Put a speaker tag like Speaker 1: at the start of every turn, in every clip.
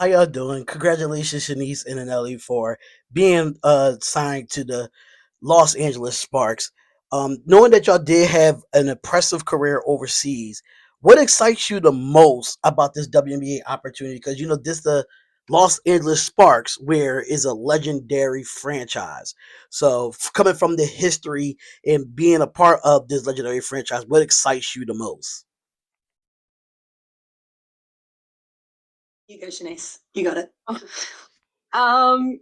Speaker 1: How y'all doing? Congratulations, Shanice and Anneli, for being signed to the Los Angeles Sparks. Knowing that y'all did have an impressive career overseas, what excites you the most about this WNBA opportunity? Because you know this the Los Angeles Sparks, where is a legendary franchise. So coming from the history and being a part of this legendary franchise, what excites you the most?
Speaker 2: You go, Shanice. You got it.
Speaker 3: Um,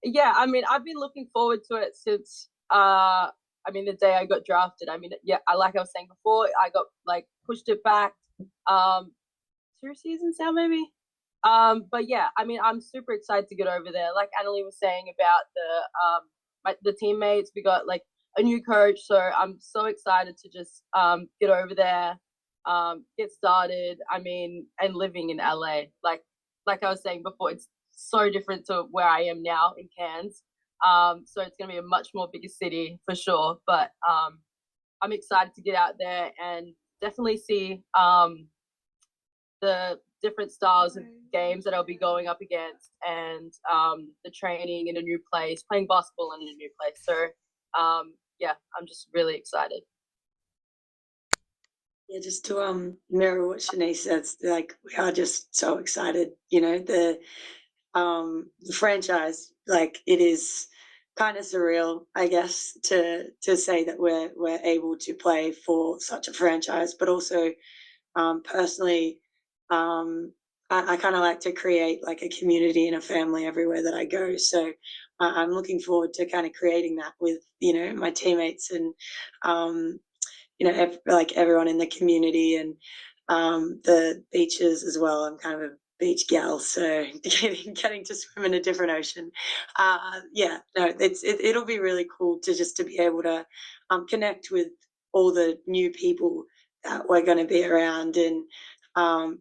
Speaker 3: yeah, I mean, I've been looking forward to it since I mean, the day I got drafted. I mean, yeah, I like I was saying before, I got like pushed it back, um, 2 seasons now maybe. But yeah, I mean, I'm super excited to get over there. Like Anneli was saying about the teammates, we got like a new coach, so I'm so excited to just get over there, get started. I mean, and living in LA, like I was saying before, it's so different to where I am now in Cairns. So it's gonna be a much more bigger city for sure. But I'm excited to get out there and definitely see the different styles of games that I'll be going up against, and the training in a new place, playing basketball in a new place. So yeah, I'm just really excited.
Speaker 2: Yeah, just to mirror what Shanice says, like we are just so excited. The franchise, like it is kind of surreal, I guess, to say that we're able to play for such a franchise, but also personally, I kind of like to create like a community and a family everywhere that I go. So I'm looking forward to kind of creating that with my teammates and um, like everyone in the community and the beaches as well. I'm kind of a beach gal, so getting to swim in a different ocean. Yeah, no, it'll be really cool to be able to connect with all the new people that we're going to be around and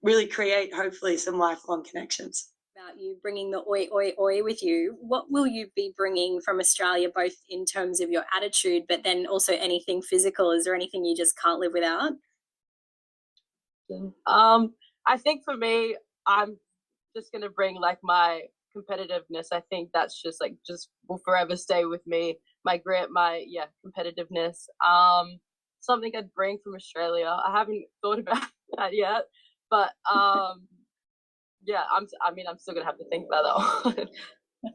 Speaker 2: really create hopefully some lifelong connections.
Speaker 4: About you bringing the oi oi oi with you, what will you be bringing from Australia, both in terms of your attitude but then also anything physical? Is there anything you just can't live without?
Speaker 3: I think for me, I'm just gonna bring like my competitiveness. I think that's just will forever stay with me. My grit, my yeah, competitiveness. Something I'd bring from Australia. I haven't thought about that yet, but yeah, I mean, I'm still gonna have to think about that one.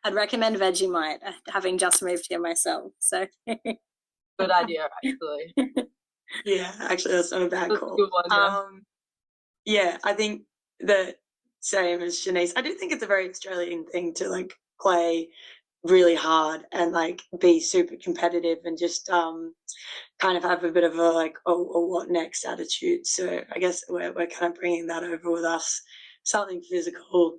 Speaker 4: I'd recommend Vegemite, having just moved here myself. So
Speaker 3: Good idea, actually.
Speaker 2: Yeah, actually, that's not a bad
Speaker 3: That's a
Speaker 2: call.
Speaker 3: good one. Yeah.
Speaker 2: Yeah, I think the same as Shanice. I do think it's a very Australian thing to like play really hard and like be super competitive and just kind of have a bit of a like oh what next attitude. So I guess we're kind of bringing that over with us. Something physical.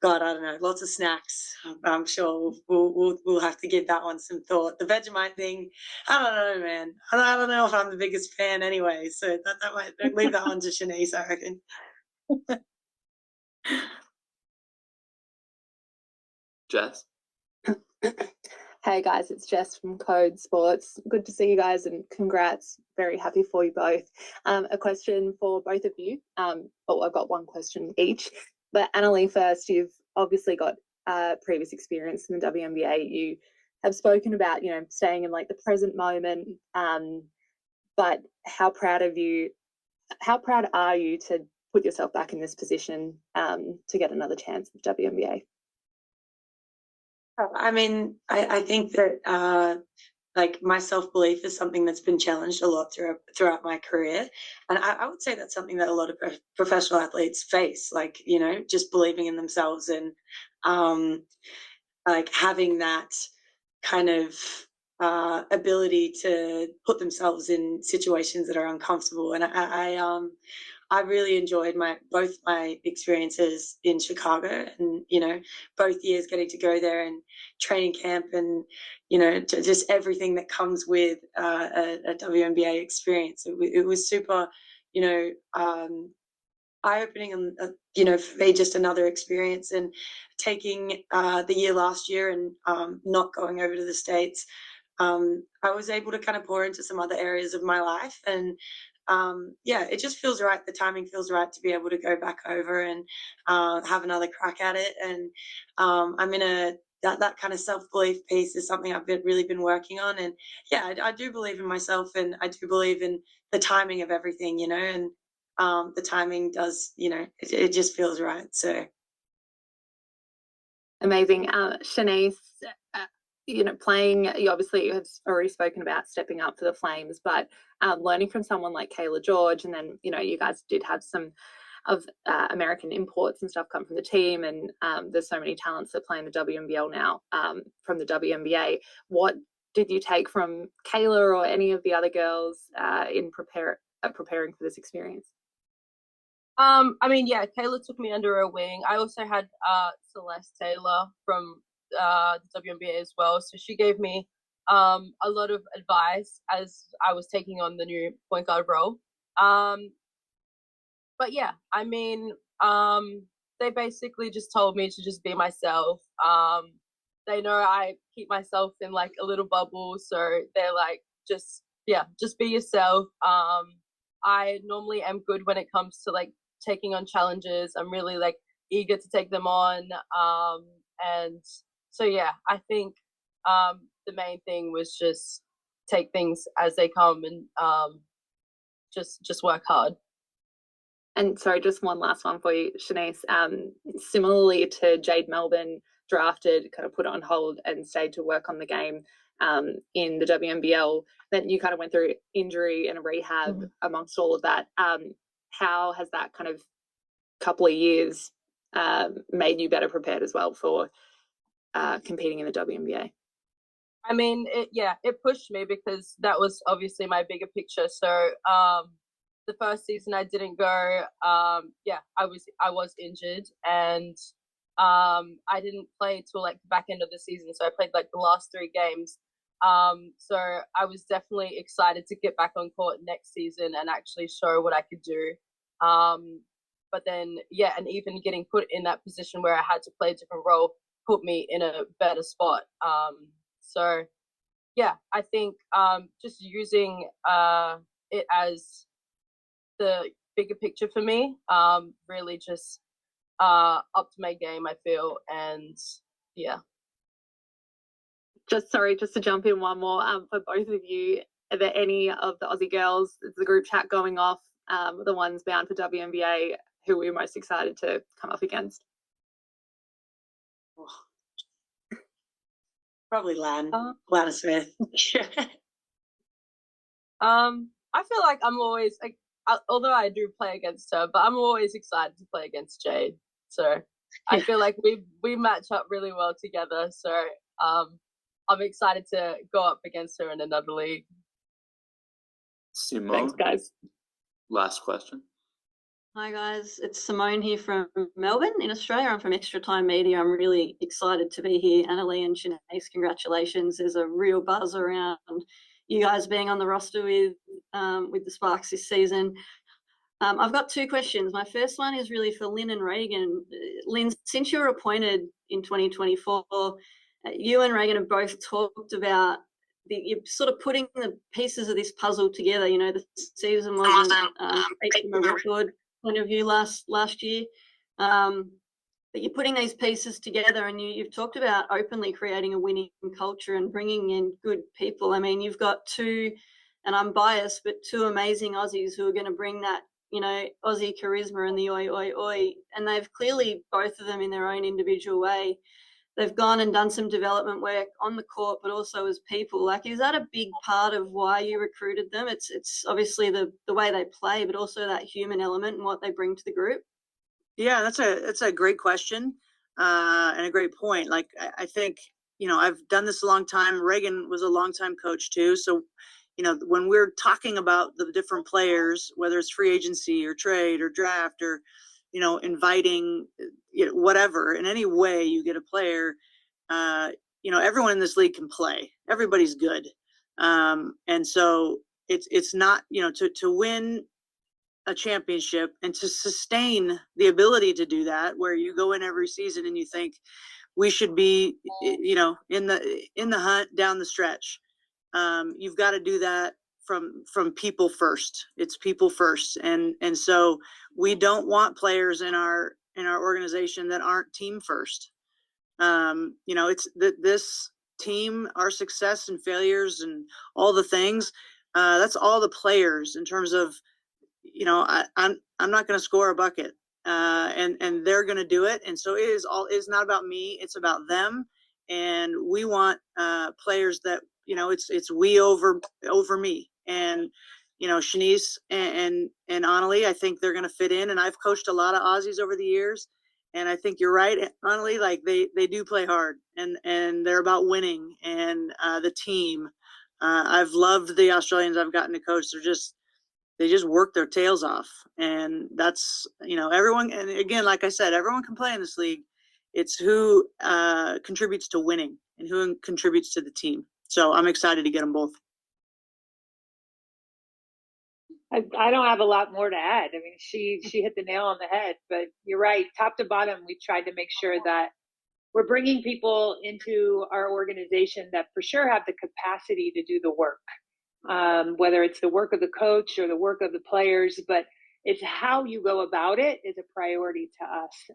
Speaker 2: God, I don't know. Lots of snacks. I'm sure we'll have to give that one some thought. The Vegemite thing, I don't know, man. I don't know if I'm the biggest fan anyway. So that might leave that one to Shanice, I reckon.
Speaker 5: Jess?
Speaker 6: Hey guys, it's Jess from Code Sports. Good to see you guys and congrats. Very happy for you both. A question for both of you. I've got one question each. But Anneli, first, you've obviously got previous experience in the WNBA. You have spoken about, staying in like the present moment. But how proud are you to put yourself back in this position to get another chance at the WNBA?
Speaker 2: I mean, I think that like my self belief is something that's been challenged a lot throughout my career, and I would say that's something that a lot of professional athletes face. Like just believing in themselves and um, like having that kind of ability to put themselves in situations that are uncomfortable. And I really enjoyed both my experiences in Chicago, and both years getting to go there and training camp, and just everything that comes with a WNBA experience. It was super, you know. Eye-opening and for me just another experience, and taking the year last year and not going over to the States, I was able to kind of pour into some other areas of my life and yeah, it just feels right. The timing feels right to be able to go back over and have another crack at it. And I'm in that kind of self-belief piece is something I've really been working on. And yeah, I do believe in myself, and I do believe in the timing of everything, and the timing does, it just feels right. So
Speaker 6: amazing. Shaneice, playing, you obviously have already spoken about stepping up for the Flames, but learning from someone like Kayla George, and then, you guys did have some of American imports and stuff come from the team, and there's so many talents that play in the WNBL now from the WNBA. What did you take from Kayla or any of the other girls in preparing for this experience?
Speaker 3: I mean, yeah, Kayla took me under her wing. I also had Celeste Taylor from the WNBA as well, so she gave me a lot of advice as I was taking on the new point guard role. But yeah, I mean, they basically just told me to just be myself. They know I keep myself in like a little bubble, so they're like, just be yourself. I normally am good when it comes to like taking on challenges. I'm really like eager to take them on. And so yeah, I think the main thing was just take things as they come, and just work hard.
Speaker 6: And sorry, just one last one for you, Shaneice. Similarly to Jade Melbourne, drafted, kind of put on hold and stayed to work on the game in the WNBL, then you kind of went through injury and rehab amongst all of that. How has that kind of couple of years made you better prepared as well for competing in the WNBA?
Speaker 3: I mean, it pushed me because that was obviously my bigger picture. So the first season I didn't go. I was injured, and I didn't play till like the back end of the season. So I played like the last 3 games. So I was definitely excited to get back on court next season and actually show what I could do. But then, yeah, and even getting put in that position where I had to play a different role put me in a better spot. So yeah, I think just using it as the bigger picture for me really just upped my game, I feel. And yeah.
Speaker 6: Just to jump in one more for both of you, are there any of the Aussie girls, is the group chat going off, the ones bound for WNBA, who were you most excited to come up against?
Speaker 2: Probably Lana Smith.
Speaker 3: I feel like I'm always like, although I do play against her, but I'm always excited to play against Jade. So I feel like we match up really well together. So I'm excited to go up against her in another league.
Speaker 5: Simone,
Speaker 6: Thanks, guys.
Speaker 5: Last question.
Speaker 7: Hi guys, it's Simone here from Melbourne in Australia. I'm from Extra Time Media. I'm really excited to be here. Anneli and Shaneice, congratulations. There's a real buzz around you guys being on the roster with the Sparks this season. I've got 2 questions. My first one is really for Lynn and Reagan. Lynn, since you were appointed in 2024, you and Reagan have both talked about you're sort of putting the pieces of this puzzle together. The season wasn't great from a record point of view last year, but you're putting these pieces together, and you've talked about openly creating a winning culture and bringing in good people. I mean, you've got 2, and I'm biased, but 2 amazing Aussies who are going to bring that Aussie charisma and the oi oi oi, and they've clearly, both of them in their own individual way, they've gone and done some development work on the court, but also as people. Like, is that a big part of why you recruited them? It's obviously the way they play, but also that human element and what they bring to the group.
Speaker 8: Yeah, that's a great question and a great point. Like, I think, I've done this a long time. Reagan was a long-time coach too. So, when we're talking about the different players, whether it's free agency or trade or draft or, inviting, whatever, in any way you get a player, everyone in this league can play. Everybody's good. And so it's not, to win a championship and to sustain the ability to do that, where you go in every season and you think we should be, in the hunt down the stretch. You've got to do that from people first. It's people first. And so we don't want players in our organization that aren't team first. It's this team, our success and failures and all the things, that's all the players in terms of, I'm not going to score a bucket, and they're going to do it. And so it's not about me, it's about them. And we want players that, it's we over me. And Shaneice and Anneli, I think they're going to fit in. And I've coached a lot of Aussies over the years, and I think you're right, Anneli. Like they do play hard, and they're about winning and the team. I've loved the Australians I've gotten to coach. They just work their tails off, and that's everyone. And again, like I said, everyone can play in this league. It's who contributes to winning and who contributes to the team. So I'm excited to get them both.
Speaker 9: I don't have a lot more to add. I mean, she hit the nail on the head, but you're right. Top to bottom, we tried to make sure that we're bringing people into our organization that for sure have the capacity to do the work, whether it's the work of the coach or the work of the players, but it's how you go about it is a priority to us.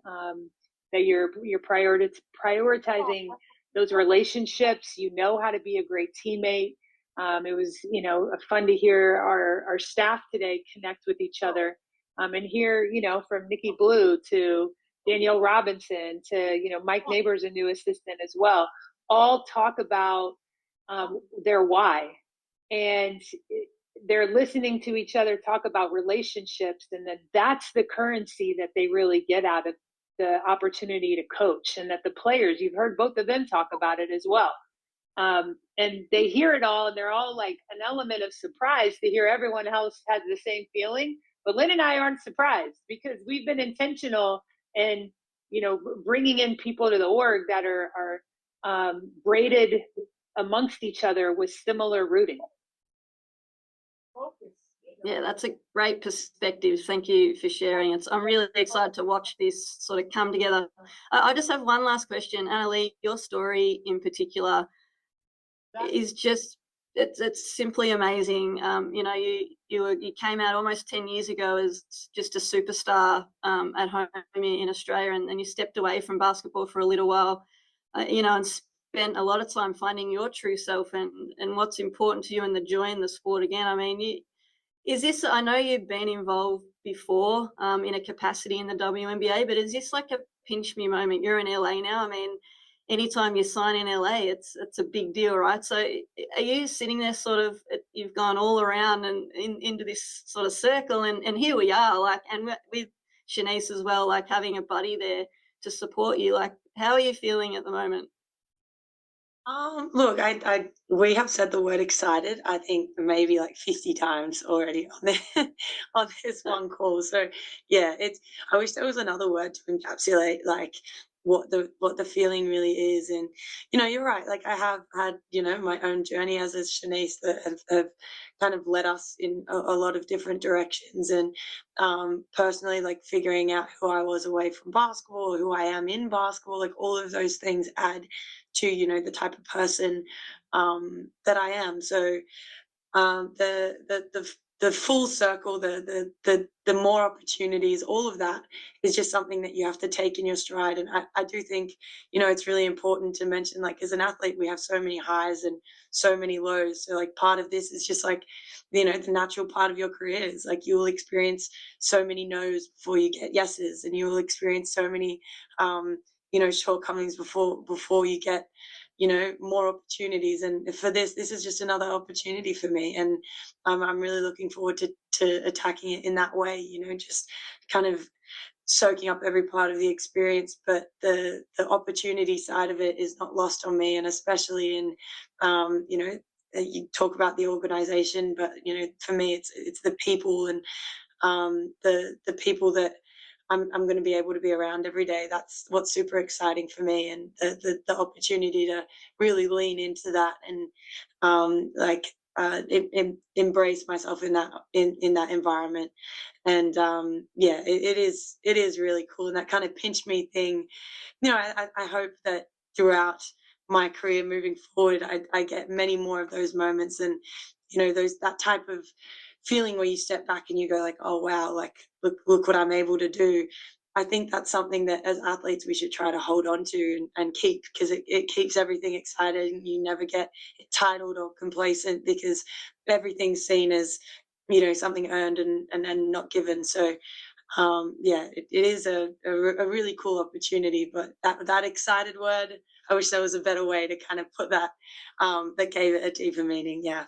Speaker 9: That you're prioritizing those relationships. You know how to be a great teammate. It was, fun to hear our staff today connect with each other, and hear, from Nikki Blue to Danielle Robinson to, Mike Neighbors, a new assistant as well, all talk about their why. And they're listening to each other talk about relationships, and then that's the currency that they really get out of the opportunity to coach. And that the players, you've heard both of them talk about it as well. And they hear it all, and they're all like an element of surprise to hear everyone else has the same feeling. But Lynn and I aren't surprised, because we've been intentional in, bringing in people to the org that are braided amongst each other with similar rooting.
Speaker 7: Yeah, that's a great perspective. Thank you for sharing it. I'm really excited to watch this sort of come together. I just have one last question. Anneli, your story in particular is just, it's simply amazing. You came out almost 10 years ago as just a superstar at home in Australia, and then you stepped away from basketball for a little while, and spent a lot of time finding your true self and what's important to you and the joy in the sport again. I mean, I know you've been involved before in a capacity in the WNBA, but is this like a pinch me moment? You're in LA now. I mean, anytime you sign in LA, it's a big deal, right? So are you sitting there sort of, you've gone all around and into this sort of circle, and here we are, like, and with Shaneice as well, like having a buddy there to support you. Like, how are you feeling at the moment?
Speaker 2: Look, we have said the word excited, I think maybe like 50 times already on this one call. So yeah, I wish there was another word to encapsulate like what the feeling really is. And you're right, like I have had my own journey as Shaneice that have kind of led us in a lot of different directions. And personally, like figuring out who I was away from basketball, who I am in basketball, like all of those things add to the type of person that I am. So the full circle, the more opportunities, all of that is just something that you have to take in your stride. And I do think it's really important to mention, like, as an athlete we have so many highs and so many lows. So like part of this is just like the natural part of your career is like you will experience so many no's before you get yeses, and you will experience so many shortcomings before you get more opportunities. And for this is just another opportunity for me, and I'm really looking forward to attacking it in that way, just kind of soaking up every part of the experience. But the opportunity side of it is not lost on me, and especially in you talk about the organization, but for me it's the people, and the people that I'm going to be able to be around every day. That's what's super exciting for me, and the opportunity to really lean into that and embrace myself in that environment. And it is really cool. And that kind of pinch me thing, I hope that throughout my career moving forward, I get many more of those moments. And you know, that type of feeling where you step back and you go like, oh wow, like look what I'm able to do. I think that's something that as athletes we should try to hold on to and keep, because it keeps everything exciting. You never get entitled or complacent because everything's seen as, you know, something earned and not given. So yeah, it is a really cool opportunity, but that excited word, I wish there was a better way to kind of put that, that gave it a deeper meaning. Yeah.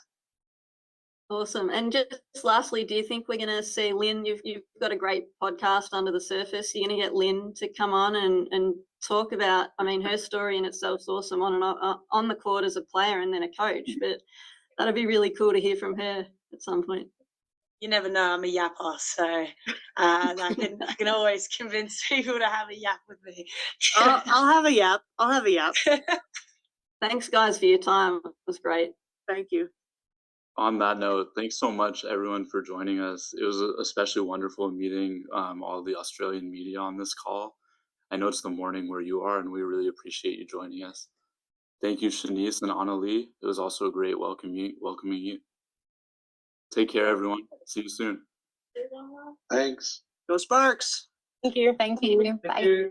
Speaker 7: Awesome. And just lastly, do you think we're going to see Lynn? You've got a great podcast, Under the Surface. You're going to get Lynn to come on and talk about, I mean, her story in itself is awesome on the court as a player and then a coach, but that'd be really cool to hear from her at some point.
Speaker 2: You never know, I'm a yapper, so I can always convince people to have a yap with me.
Speaker 8: I'll have a yap. I'll have a yap.
Speaker 7: Thanks, guys, for your time. It was great.
Speaker 8: Thank you.
Speaker 5: On that note, thanks so much, everyone, for joining us. It was especially wonderful meeting all the Australian media on this call. I know it's the morning where you are, and we really appreciate you joining us. Thank you, Shaneice and Anneli. It was also a great welcoming you. Take care, everyone. See you soon.
Speaker 10: Thanks.
Speaker 8: Go Sparks.
Speaker 3: Thank you.
Speaker 6: Thank you. Bye.